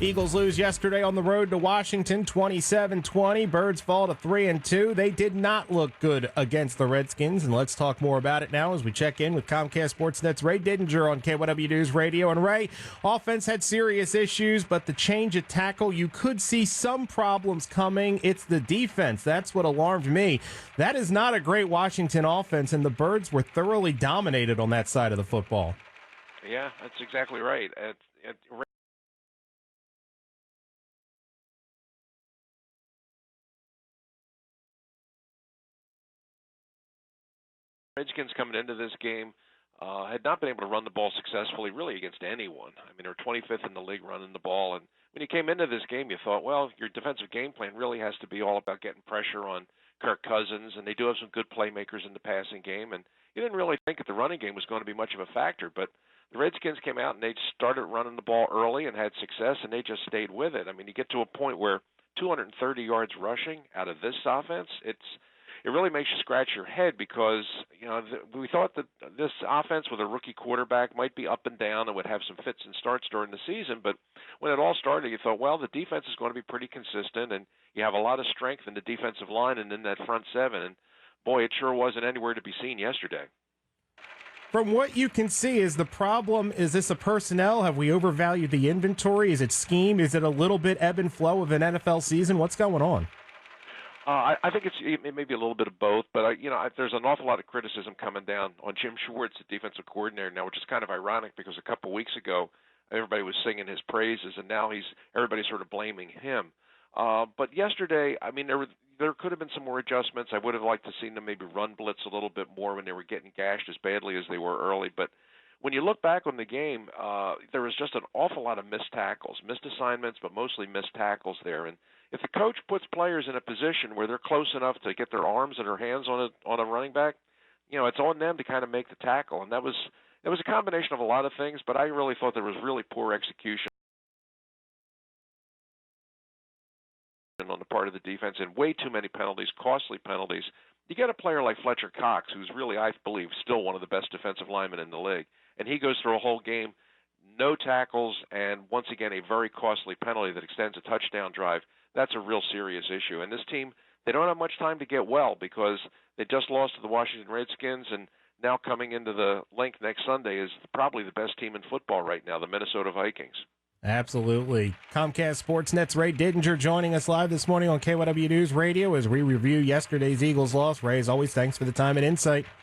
Eagles lose yesterday on the road to Washington, 27-20. Birds fall to 3-2. They did not look good against the Redskins, and let's talk more about it now as we check in with Comcast Sportsnet's Ray Didinger on KYW News Radio. And Ray, offense had serious issues, but the change at tackle, you could see some problems coming. It's the defense. That's what alarmed me. That is not a great Washington offense, and the Birds were thoroughly dominated on that side of the football. Yeah, that's exactly right. Redskins coming into this game had not been able to run the ball successfully really against anyone. I mean, they're 25th in the league running the ball. And when you came into this game, you thought, well, your defensive game plan really has to be all about getting pressure on Kirk Cousins, and they do have some good playmakers in the passing game. And you didn't really think that the running game was going to be much of a factor. But the Redskins came out and they started running the ball early and had success, and they just stayed with it. I mean, you get to a point where 230 yards rushing out of this offense, it really makes you scratch your head because, you know, we thought that this offense with a rookie quarterback might be up and down and would have some fits and starts during the season. But when it all started, you thought, well, the defense is going to be pretty consistent, and you have a lot of strength in the defensive line and in that front seven. And, boy, it sure wasn't anywhere to be seen yesterday. From what you can see, is the problem, is this a personnel? Have we overvalued the inventory? Is it scheme? Is it a little bit ebb and flow of an NFL season? What's going on? I think it may be a little bit of both, but there's an awful lot of criticism coming down on Jim Schwartz, the defensive coordinator now, which is kind of ironic because a couple weeks ago everybody was singing his praises, and now everybody's sort of blaming him. But yesterday, I mean, there could have been some more adjustments. I would have liked to see them maybe run blitz a little bit more when they were getting gashed as badly as they were early. But when you look back on the game, there was just an awful lot of missed tackles, missed assignments, but mostly missed tackles there. And if the coach puts players in a position where they're close enough to get their arms and their hands on a running back, it's on them to kind of make the tackle. And it was a combination of a lot of things, but I really thought there was really poor execution on the part of the defense and way too many penalties, costly penalties. You get a player like Fletcher Cox, who's really, I believe, still one of the best defensive linemen in the league, and he goes through a whole game, no tackles, and once again a very costly penalty that extends a touchdown drive. That's a real serious issue. And this team, they don't have much time to get well because they just lost to the Washington Redskins, and now coming into the link next Sunday is probably the best team in football right now, the Minnesota Vikings. Absolutely. Comcast Sportsnet's Ray Didinger joining us live this morning on KYW News Radio as we review yesterday's Eagles loss. Ray, as always, thanks for the time and insight.